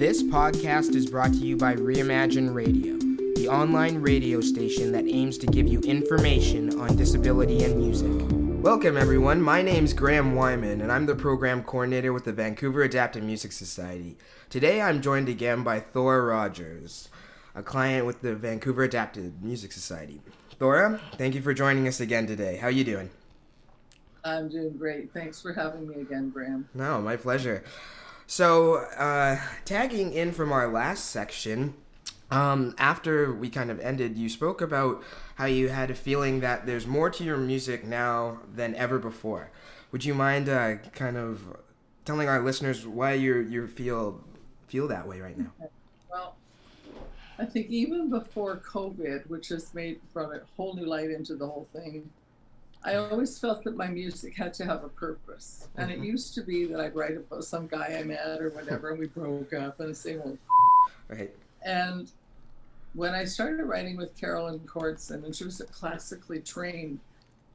This podcast is brought to you by Reimagine Radio, the online radio station that aims to give you information on disability and music. Welcome everyone, my name's Graham Wyman and I'm the program coordinator with the Vancouver Adapted Music Society. Today I'm joined again by Thora Rogers, a client with the Vancouver Adapted Music Society. Thora, thank you for joining us again today. How are you doing? I'm doing great. Thanks for having me again, Graham. No, my pleasure. So, tagging in from our last section, after we kind of ended, you spoke about how you had a feeling that there's more to your music now than ever before. Would you mind kind of telling our listeners why you feel that way right now? Well, I think even before COVID, which has brought a whole new light into the whole thing, I always felt that my music had to have a purpose. And it used to be that I'd write about some guy I met or whatever, and we broke up and the same old. Right. And when I started writing with Carolyn Cordson, and she was a classically trained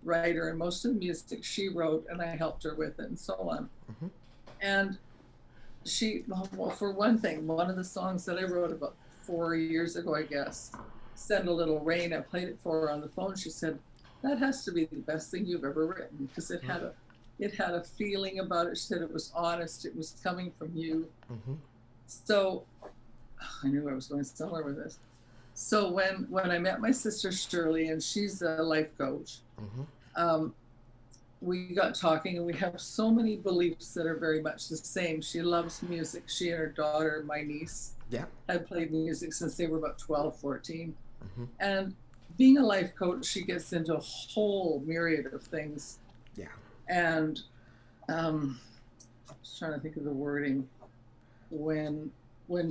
writer, and most of the music she wrote, and I helped her with it and so on. Mm-hmm. And she, well, for one thing, one of the songs that I wrote about 4 years ago, I guess, Send a Little Rain, I played it for her on the phone. She said, that has to be the best thing you've ever written, because it had a feeling about it. She said it was honest, it was coming from you. Mm-hmm. So I knew I was going somewhere with this. So when I met my sister Shirley, and she's a life coach, we got talking, and we have so many beliefs that are very much the same. She loves music. She and her daughter, my niece, had played music since they were about 12, 14. Mm-hmm. And being a life coach, she gets into a whole myriad of things. Yeah. And I was trying to think of the wording. When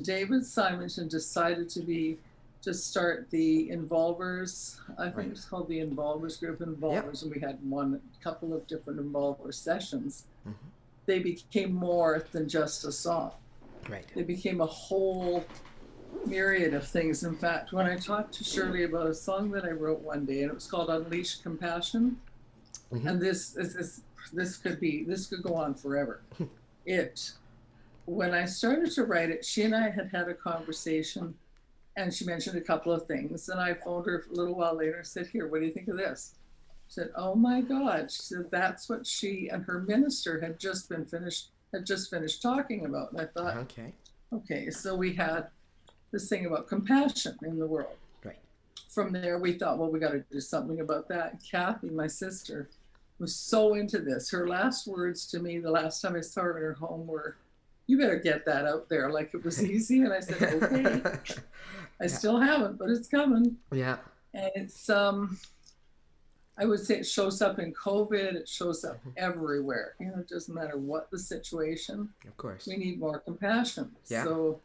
David Simonton decided to start the Involvers, I think it's called the Involvers Group Involvers, and we had a couple of different Involver sessions. Mm-hmm. They became more than just a song. Right. They became a whole myriad of things. In fact, when I talked to Shirley about a song that I wrote one day, and it was called Unleash Compassion, and this could go on forever. When I started to write it, she and I had a conversation, and she mentioned a couple of things, and I phoned her a little while later and said, here, what do you think of this? She said, oh my God. She said, that's what she and her minister had just finished talking about. And I thought, okay, so we had this thing about compassion in the world. Right. From there, we thought, well, we got to do something about that. Kathy, my sister, was so into this. Her last words to me the last time I saw her in her home were, you better get that out there, like it was easy. And I said, okay. I still haven't, but it's coming. Yeah. And it's, I would say it shows up in COVID. It shows up everywhere. You know, it doesn't matter what the situation. Of course. We need more compassion. Yeah. So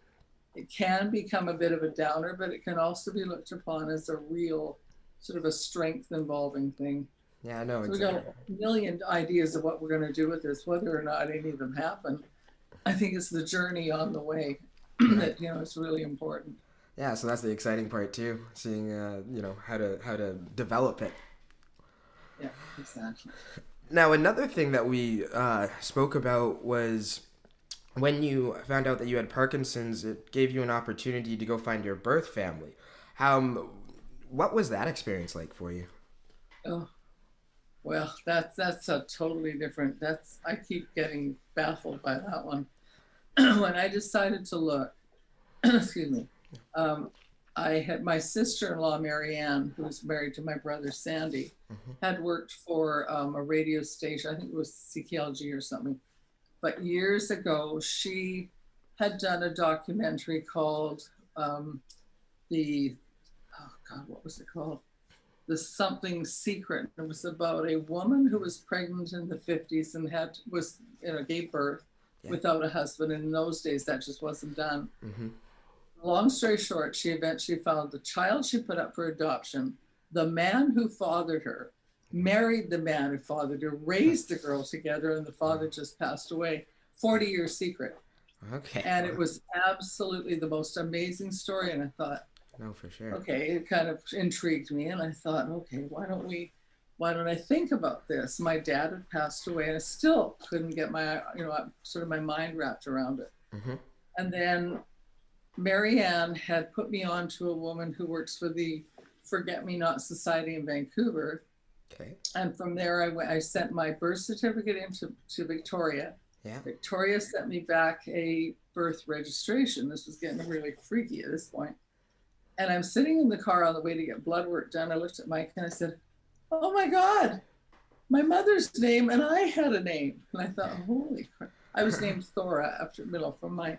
it can become a bit of a downer, but it can also be looked upon as a real sort of a strength involving thing. Yeah, I know. So exactly. We got a million ideas of what we're going to do with this, whether or not any of them happen. I think it's the journey on the way that, it's really important. Yeah, so that's the exciting part too, seeing, how to develop it. Yeah, exactly. Now, another thing that we spoke about was when you found out that you had Parkinson's, it gave you an opportunity to go find your birth family. What was that experience like for you? Oh, well, that's a totally different. I keep getting baffled by that one. When I decided to look, excuse me, I had my sister-in-law, Marianne, who was married to my brother, Sandy, had worked for a radio station. I think it was CKLG or something. But years ago, she had done a documentary called what was it called? The Something Secret. It was about a woman who was pregnant in the 50s and gave birth without a husband. And in those days, that just wasn't done. Mm-hmm. Long story short, she eventually found the child she put up for adoption. The man who fathered her married the man who fathered her, raised the girl together, and the father just passed away. 40-year secret. Okay. And it was absolutely the most amazing story. And I thought, no, for sure. Okay, it kind of intrigued me. And I thought, okay, why don't I think about this? My dad had passed away, and I still couldn't get my mind wrapped around it. Mm-hmm. And then Marianne had put me on to a woman who works for the Forget Me Not Society in Vancouver. Okay. And from there, I sent my birth certificate to Victoria. Yeah. Victoria sent me back a birth registration. This was getting really freaky at this point. And I'm sitting in the car on the way to get blood work done. I looked at Mike and I said, oh my God, my mother's name, and I had a name. And I thought, holy crap. I was named Thora after middle from my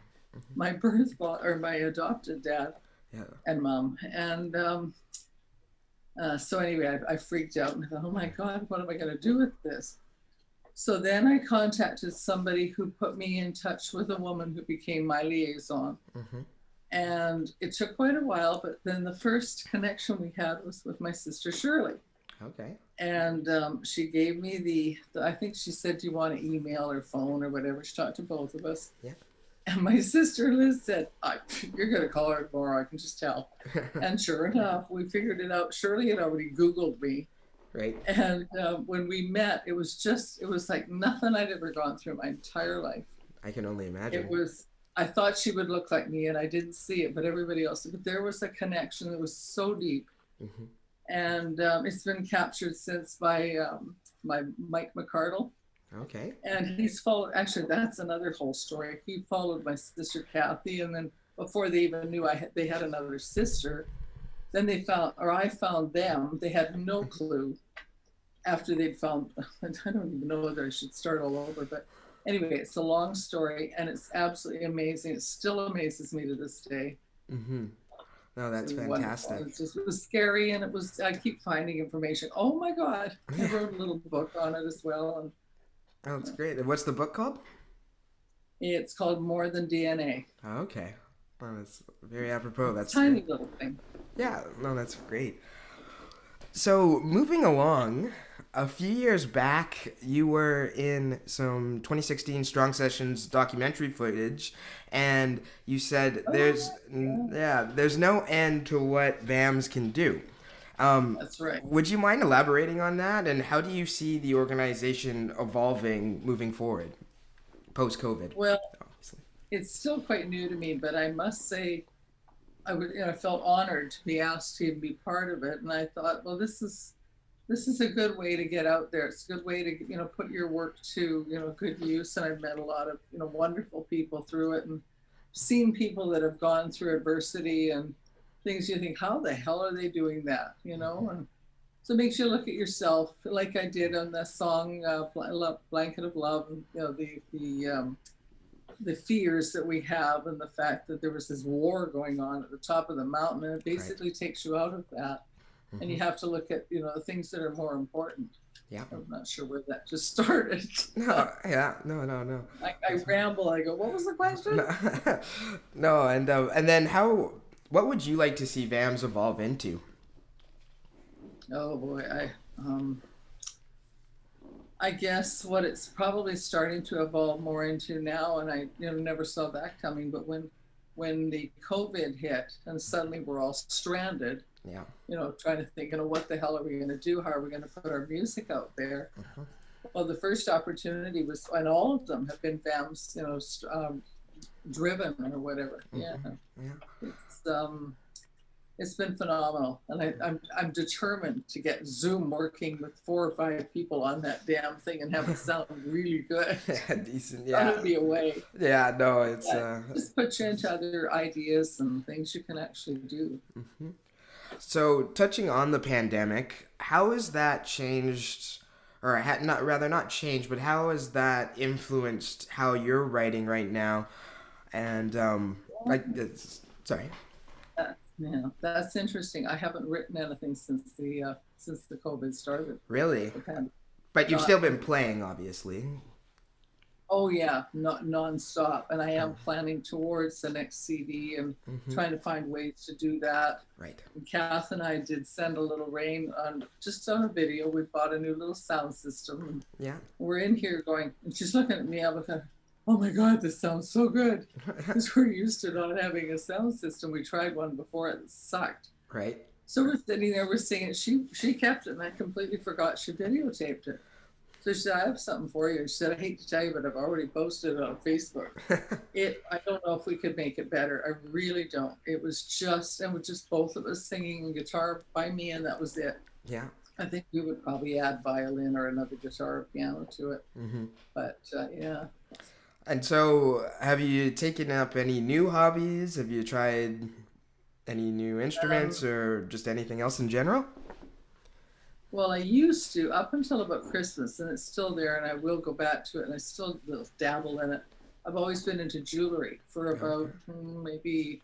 birth or my adopted dad and mom. And so anyway, I freaked out and I thought, oh my God, what am I going to do with this? So then I contacted somebody who put me in touch with a woman who became my liaison. And it took quite a while, but then the first connection we had was with my sister Shirley. Okay. And she gave me I think she said, do you want to email or phone or whatever? She talked to both of us. Yeah. And my sister Liz said, you're going to call her tomorrow, I can just tell. And sure enough, we figured it out. Shirley had already Googled me. Right. And when we met, it was like nothing I'd ever gone through my entire life. I can only imagine. I thought she would look like me and I didn't see it, but everybody else did. But there was a connection that was so deep. And it's been captured since by Mike McCardle. Okay. And he's followed, actually, that's another whole story. He followed my sister Kathy, and then before they even knew they had another sister, then I found them. They had no clue after they'd found, I don't even know whether I should start all over, but anyway, it's a long story and it's absolutely amazing. It still amazes me to this day. No, that's fantastic. It was scary, and I keep finding information. Oh my God. I wrote a little book on it as well. And, oh, that's great. And what's the book called? It's called More Than DNA. Oh, okay. Well, that's very apropos. That's tiny little thing. Yeah, no, that's great. So moving along, a few years back, you were in some 2016 Strong Sessions documentary footage, and you said there's no end to what VAMS can do. That's right. Would you mind elaborating on that, and how do you see the organization evolving moving forward, post-COVID? Well, obviously. It's still quite new to me, but I must say, I felt honored to be asked to be part of it, and I thought, well, this is a good way to get out there. It's a good way to put your work to good use. And I've met a lot of wonderful people through it, and seen people that have gone through adversity and things. You think, how the hell are they doing that? And so it makes you look at yourself, like I did on the song "Blanket of Love." The fears that we have, and the fact that there was this war going on at the top of the mountain, and it basically takes you out of that. And you have to look at the things that are more important. Yeah. I'm not sure where that just started. No. I ramble. I go, what was the question? No, and then what would you like to see VAMS evolve into? Oh boy, I guess what it's probably starting to evolve more into now, and I never saw that coming, but when the COVID hit and suddenly we're all stranded, trying to think, what the hell are we going to do? How are we going to put our music out there? Well, the first opportunity was, and all of them have been VAMS, driven or whatever. It's been phenomenal, and I'm determined to get Zoom working with 4 or 5 people on that damn thing and have it sound really good. Decent. That would be a way. Yeah, no, it's just put you into other ideas and things you can actually do. So, touching on the pandemic, how has that changed, or not changed, but how has that influenced how you're writing right now? And sorry. Yeah, that's interesting. I haven't written anything since the COVID started. Really? But you've still been playing, obviously. Oh yeah, not nonstop. And I am planning towards the next CD and trying to find ways to do that. Right. And Kath and I did send a little rain on a video. We bought a new little sound system. And we're in here going, and she's looking at me. I'm like, oh my God, this sounds so good. Because we're used to not having a sound system. We tried one before, it sucked. Right. So we're sitting there, we're singing. She kept it, and I completely forgot she videotaped it. So she said, I have something for you. She said, I hate to tell you, but I've already posted it on Facebook. I don't know if we could make it better. I really don't. It was just both of us singing guitar by me, and that was it. Yeah. I think we would probably add violin or another guitar or piano to it. Mm-hmm. But yeah. And so, have you taken up any new hobbies? Have you tried any new instruments or just anything else in general? Well, I used to up until about Christmas, and it's still there, and I will go back to it, and I still will dabble in it. I've always been into jewelry for about maybe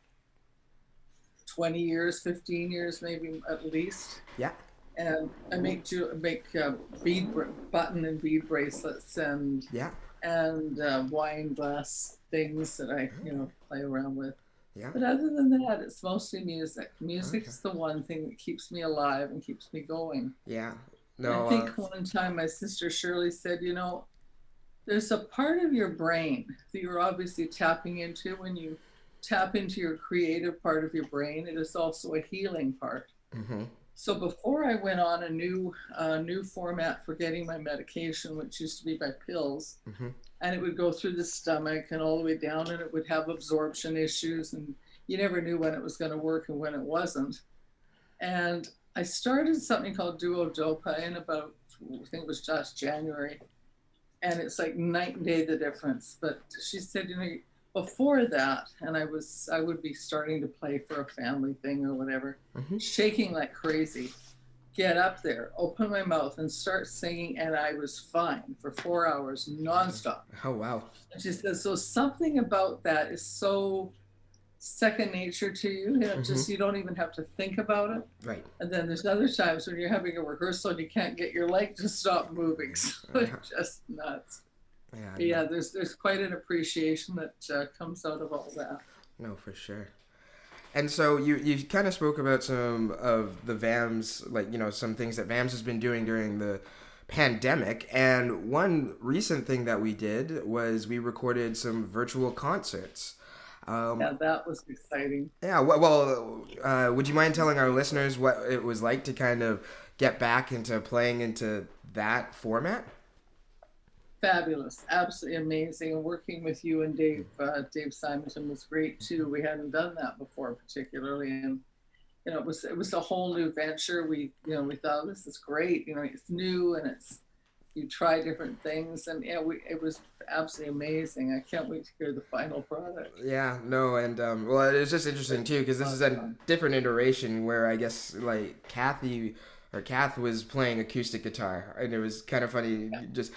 20 years, 15 years, maybe at least. Yeah. And I make bead button and bead bracelets and wine glass things that I play around with. Yeah. But other than that, it's mostly music. Music is the one thing that keeps me alive and keeps me going. Yeah. No. I think one time my sister Shirley said, there's a part of your brain that you're obviously tapping into. When you tap into your creative part of your brain, it is also a healing part. Mm-hmm. So before I went on a new format for getting my medication, which used to be by pills, and it would go through the stomach and all the way down, and it would have absorption issues, and you never knew when it was going to work and when it wasn't. And I started something called Duodopa in about, I think it was just January, and it's like night and day the difference. But she said, before that, and I would be starting to play for a family thing or whatever, shaking like crazy, get up there, open my mouth and start singing, and I was fine for 4 hours nonstop. Oh, wow. And she said, so something about that is so second nature to you, just you don't even have to think about it. Right. And then there's other times when you're having a rehearsal and you can't get your leg to stop moving. So it's just nuts. Yeah, there's quite an appreciation that comes out of all that. No, for sure. And so you kind of spoke about some of the VAMS, some things that VAMS has been doing during the pandemic. And one recent thing that we did was we recorded some virtual concerts. That was exciting. Yeah, well, would you mind telling our listeners what it was like to kind of get back into playing into that format? Fabulous, absolutely amazing, and working with you and Dave Simonton was great too. We hadn't done that before, particularly, and it was a whole new venture. We thought this is great. It's new and you try different things, and it was absolutely amazing. I can't wait to hear the final product. Yeah, no, and well, it's just interesting too because this is a different iteration where I guess Kath was playing acoustic guitar, and it was kind of funny. Just,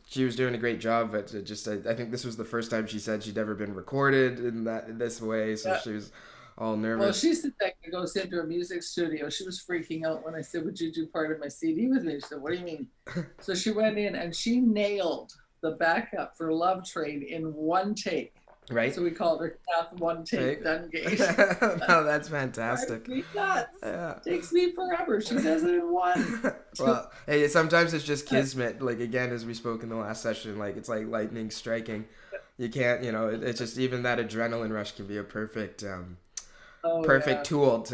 she was doing a great job, but I think this was the first time she said she'd ever been recorded in this way, so she was all nervous. Well, she's the type that goes into a music studio. She was freaking out when I said, "Would you do part of my CD with me?" She said, "What do you mean?" So she went in and she nailed the backup for Love Train in one take. Right. So we called her Kath One Take Dungate. Oh, that's fantastic. Yeah. Takes me forever. She does it in one. Well, hey, sometimes it's just kismet. Like, again, as we spoke in the last session, it's like lightning striking. You can't, it's just even that adrenaline rush can be a perfect tool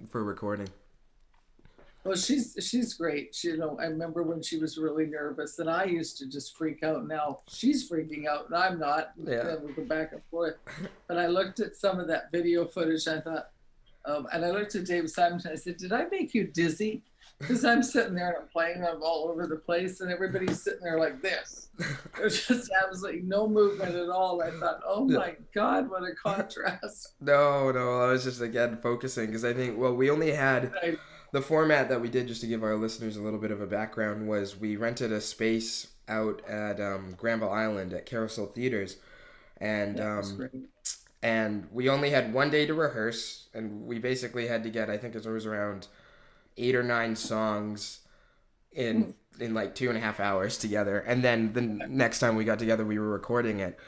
for recording. Well, she's great. I remember when she was really nervous, and I used to just freak out. Now she's freaking out, and I'm not. Yeah. We go back and forth. But I looked at some of that video footage. I thought, and I looked at Dave Simonton. I said, "Did I make you dizzy?" Because I'm sitting there and I'm playing them all over the place, and everybody's sitting there like this. There's just absolutely no movement at all. I thought, oh my God, what a contrast. No, I was just again focusing because I think we only had. The format that we did, just to give our listeners a little bit of a background, was we rented a space out at Granville Island at Carousel Theaters, and we only had one day to rehearse, and we basically had to get, I think it was around 8 or 9 songs in like 2.5 hours together, and then the next time we got together, we were recording it.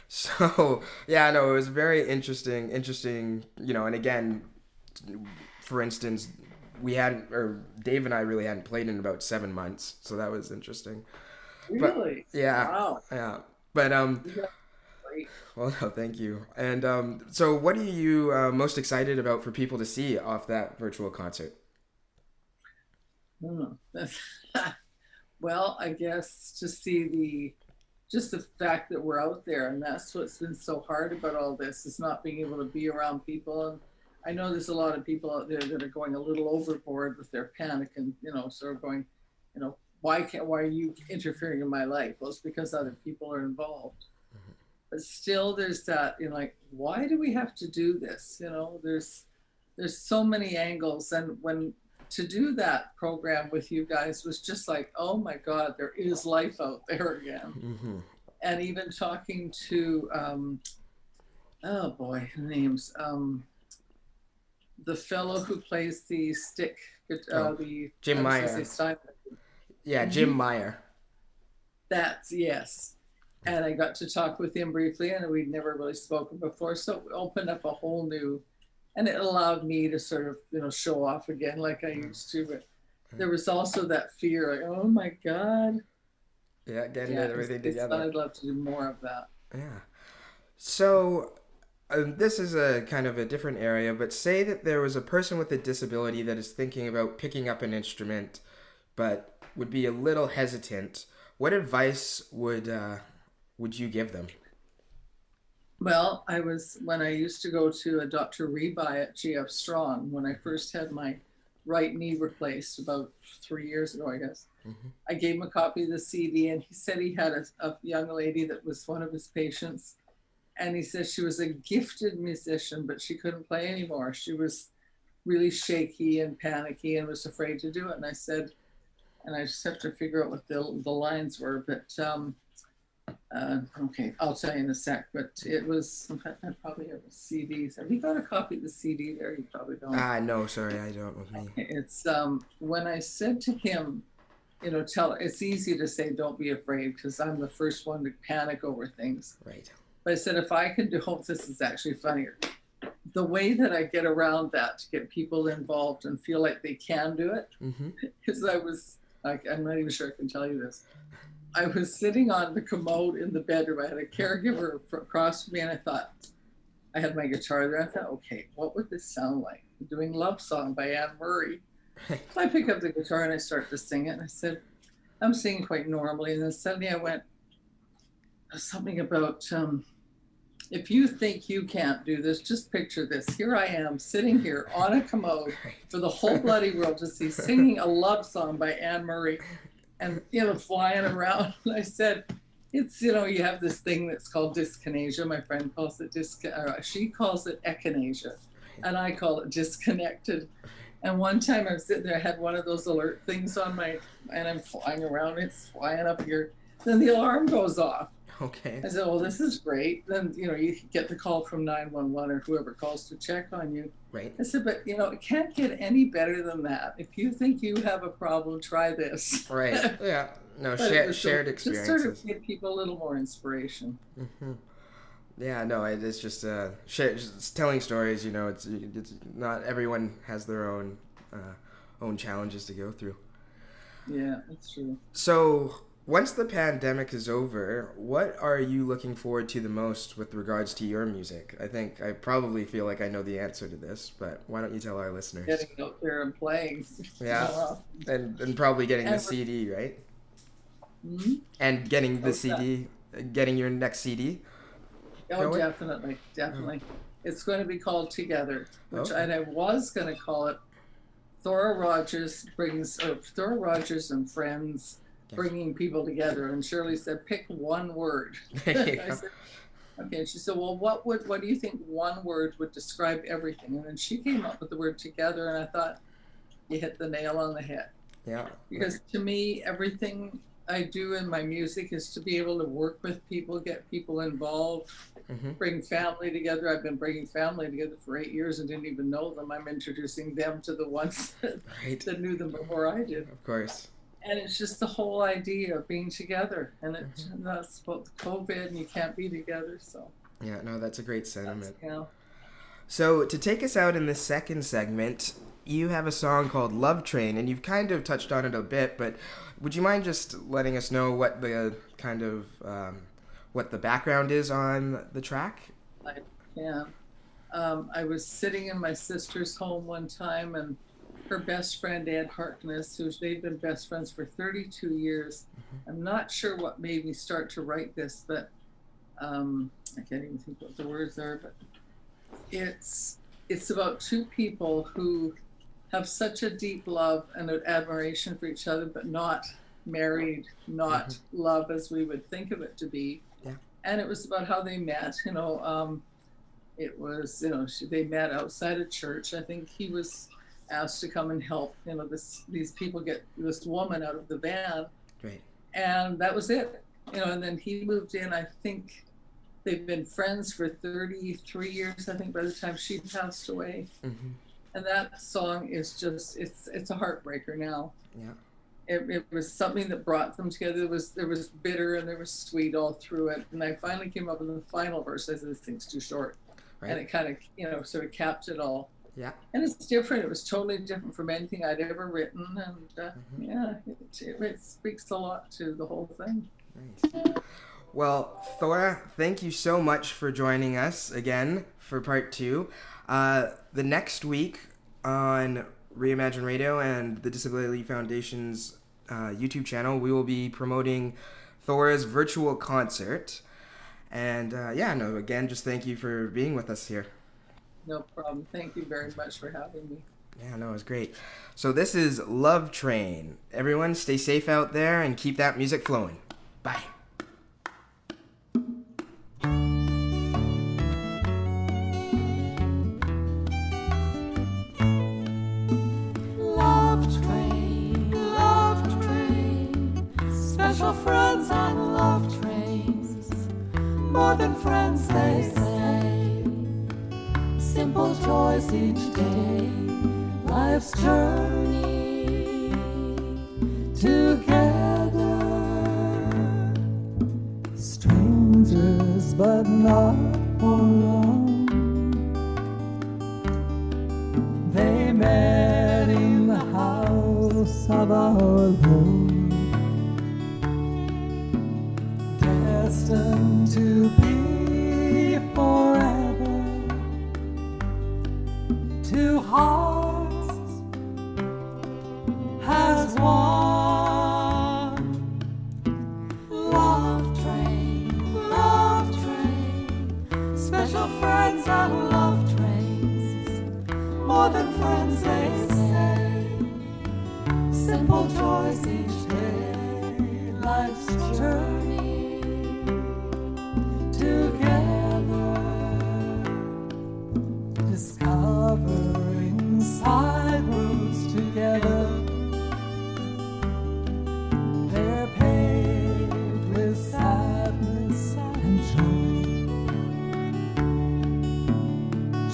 So yeah, no, it was very interesting, and again, for instance. Dave and I really hadn't played in about 7 months, so that was interesting. Really? But, yeah. Wow. Yeah. But well, no, thank you. And so, what are you most excited about for people to see off that virtual concert? Well, I guess to see just the fact that we're out there, and that's what's been so hard about all this, is not being able to be around people. And I know there's a lot of people out there that are going a little overboard with their panic and, sort of going, why are you interfering in my life? Well, it's because other people are involved. But still there's that, like, why do we have to do this? There's so many angles. And when to do that program with you guys was just like, oh my God, there is life out there again. Mm-hmm. And even talking to, oh boy, names, the fellow who plays the stick, the Jim Meyer. Yeah, Jim Meyer. That's, yes. And I got to talk with him briefly, and we'd never really spoken before. So it opened up a whole new, and it allowed me to sort of, show off again like I used to. But there was also that fear, like, oh my God. Yeah, getting everything together. I'd love to do more of that. Yeah. So this is a kind of a different area, but say that there was a person with a disability that is thinking about picking up an instrument, but would be a little hesitant. What advice would you give them? Well, when I used to go to a Dr. Rebuy at GF Strong, when I first had my right knee replaced about 3 years ago, I guess. Mm-hmm. I gave him a copy of the CD, and he said he had a young lady that was one of his patients. And he said she was a gifted musician, but she couldn't play anymore. She was really shaky and panicky and was afraid to do it. And I said, and I just have to figure out what the lines were, but okay, I'll tell you in a sec. But it was, I probably have CDs. Have you got a copy of the CD there? You probably don't. No, sorry, I don't with me. It's when I said to him, it's easy to say don't be afraid, because I'm the first one to panic over things. Right. But I said, if I can this is actually funnier. The way that I get around that to get people involved and feel like they can do it, is I was, I'm not even sure I can tell you this. I was sitting on the commode in the bedroom. I had a caregiver across from me, and I thought, I had my guitar there. I thought, okay, what would this sound like? I'm doing Love Song by Anne Murray. So I pick up the guitar and I start to sing it. And I said, I'm singing quite normally. And then suddenly I went, something about, if you think you can't do this, just picture this. Here I am sitting here on a commode for the whole bloody world to see, singing a love song by Anne Murray and, flying around. And I said, it's, you have this thing that's called dyskinesia. My friend calls it she calls it echinacea, and I call it disconnected. And one time I was sitting there, I had one of those alert things on and I'm flying around, it's flying up here. Then the alarm goes off. Okay. I said, well, this is great. Then, you get the call from 911 or whoever calls to check on you. Right. I said, but, it can't get any better than that. If you think you have a problem, try this. Right. Yeah. No, shared experiences. Just sort of give people a little more inspiration. Mm-hmm. Yeah, no, it's just just telling stories. It's not everyone has their own challenges to go through. Yeah, that's true. So once the pandemic is over, what are you looking forward to the most with regards to your music? I probably feel like I know the answer to this, but why don't you tell our listeners? Getting out there and playing. Yeah, and probably getting the CD, right? Mm-hmm. And getting the CD, getting your next CD. Oh, going? Definitely. Oh. It's going to be called Together, and I was going to call it Thora Rogers and Friends. Bringing people together. And Shirley said, pick one word. I said, okay. She said, well, what do you think one word would describe everything? And then she came up with the word together, and I thought, you hit the nail on the head. Yeah. Because to me, everything I do in my music is to be able to work with people, get people involved, bring family together. I've been bringing family together for 8 years and didn't even know them. I'm introducing them to the ones that knew them before I did. Of course. And it's just the whole idea of being together. And that's about COVID, and you can't be together. So yeah, no, that's a great sentiment. Yeah. So to take us out in the second segment, you have a song called Love Train, and you've kind of touched on it a bit, but would you mind just letting us know what the kind of what the background is on the track? I can. I was sitting in my sister's home one time, and her best friend, Ed Harkness, they've been best friends for 32 years. I'm not sure what made me start to write this, but I can't even think what the words are, but it's about two people who have such a deep love and an admiration for each other, but not married, not love as we would think of it to be. Yeah. And it was about how they met. It was, they met outside of church. I think he was asked to come and help, these people get this woman out of the van. Right. And that was it. And then he moved in. I think they've been friends for 33 years, I think, by the time she passed away. And that song is just, it's a heartbreaker now. Yeah. It was something that brought them together. There was bitter and there was sweet all through it. And I finally came up with the final verse. I said, this thing's too short. Right. And it kind of, sort of capped it all. Yeah. And it's different. It was totally different from anything I'd ever written. And it speaks a lot to the whole thing. Nice. Well, Thora, thank you so much for joining us again for part 2. The next week on Reimagine Radio and the Disability Foundation's YouTube channel, we will be promoting Thora's virtual concert. And again, just thank you for being with us here. No problem. Thank you very much for having me. Yeah, no, it was great. So this is Love Train. Everyone stay safe out there and keep that music flowing. Bye. Special friends on love trains, more than friends they say. Simple joys each day, life's journey together. Strangers but not for long. They met in the house of our Lord. Destined to be forever. Two hearts as one. Love train, special friends on love trains, more than friends they say. Simple joys each day, life's journey together, discovering side roads together. They're paved with sadness and joy.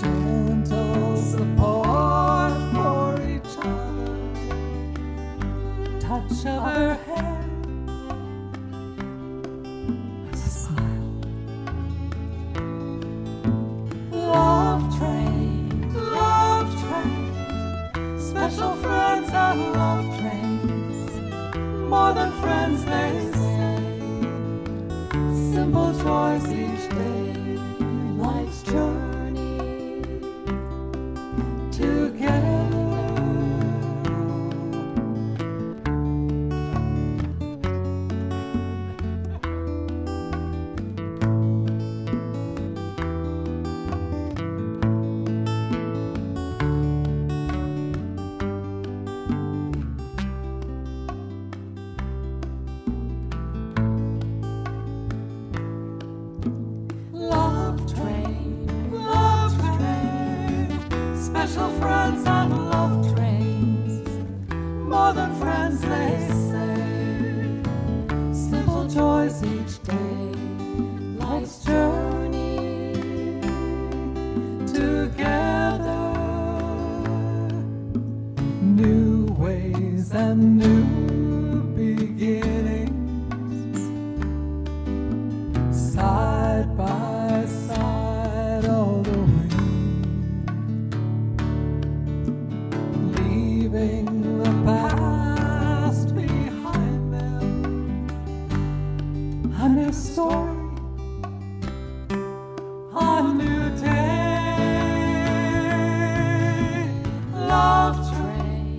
Gentle support for each other, touch of her hair. Special friends on love trains, more than friends they say. Simple joys each day, life's journey together. Special friends on love trains, more than friends they say. Simple joys each day, life's journey together. New ways and new beginnings, side by side all the way. Leaving the past behind them, a new story, a new day. Love train,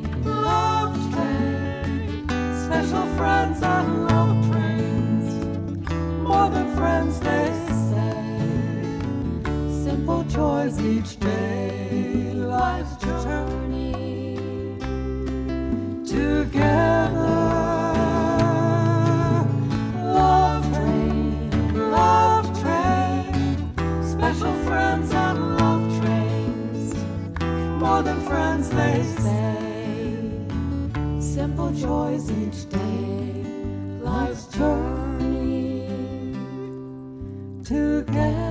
each day, life's journey. Together, love train, special friends and love trains, more than friends they say, simple joys each day, life's journey. Together.